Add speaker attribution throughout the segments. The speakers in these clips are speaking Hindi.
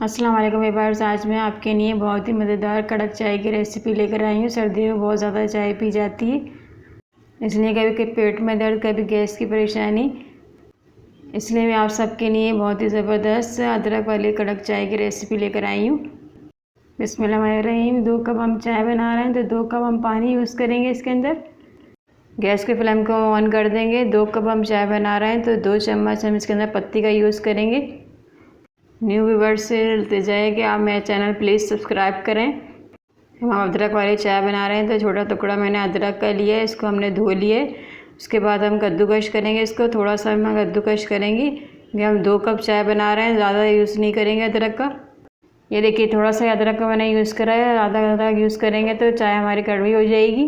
Speaker 1: अस्सलाम वालेकुम व्यूअर्स। आज मैं आपके लिए बहुत ही मज़ेदार कड़क चाय की रेसिपी लेकर आई हूँ। सर्दियों में बहुत ज़्यादा चाय पी जाती है, इसलिए कभी पेट में दर्द, कभी गैस की परेशानी, इसलिए मैं आप सबके लिए बहुत ही ज़बरदस्त अदरक वाली कड़क चाय की रेसिपी लेकर आई हूँ। बिस्मिल्लाहिर्रहमानिर्रहीम। 2 कप हम चाय बना रहे हैं तो 2 कप हम पानी यूज़ करेंगे इसके अंदर। गैस के फ्लेम को ऑन कर देंगे। 2 कप हम चाय बना रहे हैं तो 2 चम्मच हम इसके अंदर पत्ती का यूज़ करेंगे। न्यू व्यूअर्स से मिलते जाए कि आप मेरे चैनल प्लीज़ सब्सक्राइब करें। हम अदरक वाली चाय बना रहे हैं तो छोटा टुकड़ा मैंने अदरक का लिया है, इसको हमने धो लिए। उसके बाद हम कद्दूकश करेंगे, इसको थोड़ा सा हम कद्दूकश करेंगे। ये हम 2 कप चाय बना रहे हैं, ज़्यादा यूज़ नहीं करेंगे अदरक का। ये देखिए थोड़ा सा अदरक का मैंने यूज़ करा है, ज़्यादा अदरक यूज़ करेंगे तो चाय हमारी कड़वी हो जाएगी।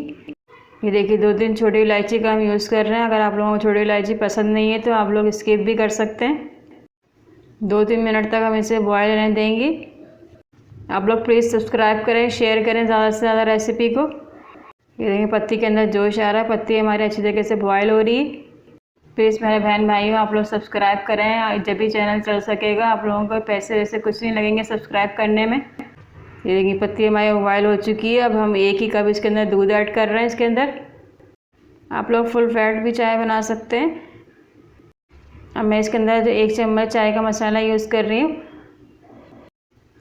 Speaker 1: ये देखिए 2-3 छोटी इलायची का हम यूज़ कर रहे हैं। अगर आप लोगों को छोटी इलायची पसंद नहीं है तो आप लोग स्किप भी कर सकते हैं। 2-3 मिनट तक हम इसे बॉयल रहने देंगे। आप लोग प्लीज़ सब्सक्राइब करें, शेयर करें ज़्यादा से ज़्यादा रेसिपी को। ये देखिए पत्ती के अंदर जोश आ रहा है, पत्ती हमारी अच्छी तरीके से बॉयल हो रही है। प्लीज़ मेरे बहन भाइयों आप लोग सब्सक्राइब करें, जब भी चैनल चल सकेगा। आप लोगों को पैसे वैसे कुछ नहीं लगेंगे सब्सक्राइब करने में। ये देखिए पत्ती हमारी बॉयल हो चुकी है। अब हम 1 ही कप इसके अंदर दूध ऐड कर रहे हैं इसके अंदर। आप लोग फुल फैट भी चाय बना सकते हैं। अब मैं इसके अंदर 1 चम्मच चाय का मसाला यूज़ कर रही हूँ।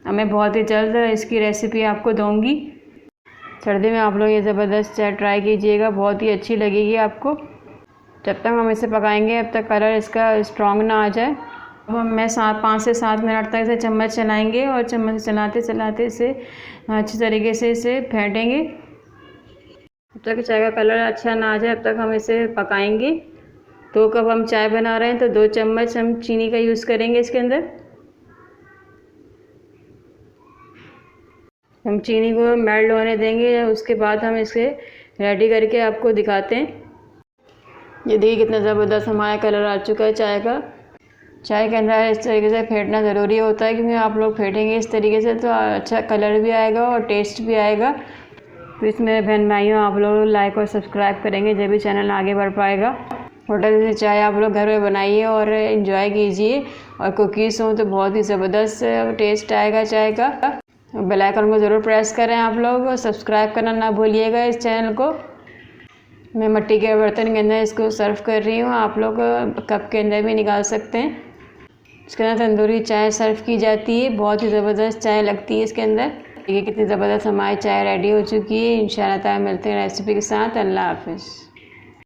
Speaker 1: अब मैं बहुत ही जल्द इसकी रेसिपी आपको दूँगी। सर्दी में आप लोग ये ज़बरदस्त चाय ट्राई कीजिएगा, बहुत ही अच्छी लगेगी आपको। जब तक हम इसे पकाएंगे अब तक कलर इसका स्ट्रॉन्ग ना आ जाए। अब मैं 5 से 7 मिनट तक इसे चम्मच चलाएँगे और चम्मच चलाते चलाते इसे अच्छी तरीके से इसे फेंटेंगे। जब तक चाय का कलर अच्छा ना आ जाए अब तक हम इसे पकाएंगे। 2 कप हम चाय बना रहे हैं तो 2 चम्मच हम चीनी का यूज़ करेंगे इसके अंदर। हम चीनी को मेल्ट होने देंगे, उसके बाद हम इसे रेडी करके आपको दिखाते हैं। ये देखिए कितना ज़बरदस्त हमारा कलर आ चुका है चाय का। चाय के अंदर इस तरीके से फेंटना ज़रूरी होता है, क्योंकि आप लोग फेंटेंगे इस तरीके से तो अच्छा कलर भी आएगा और टेस्ट भी आएगा। तो इसमें बहन भाइयों आप लोग लाइक और सब्सक्राइब करेंगे जब भी चैनल आगे बढ़ पाएगा। होटल से चाय आप लोग घर में बनाइए और एंजॉय कीजिए। और कुकीज़ हो तो बहुत ही ज़बरदस्त टेस्ट आएगा चाय का। बेल आइकन को ज़रूर प्रेस करें आप लोग, और सब्सक्राइब करना ना भूलिएगा इस चैनल को। मैं मिट्टी के बर्तन के अंदर इसको सर्व कर रही हूँ, आप लोग कप के अंदर भी निकाल सकते हैं। इसके अंदर तंदूरी चाय सर्व की जाती है, बहुत ही ज़बरदस्त चाय लगती है इसके अंदर। देखिए कितनी ज़बरदस्त हमारी चाय रेडी हो चुकी है। इंशाल्लाह ताला मिलते हैं रेसिपी के साथ। अल्लाह हाफ़िज़।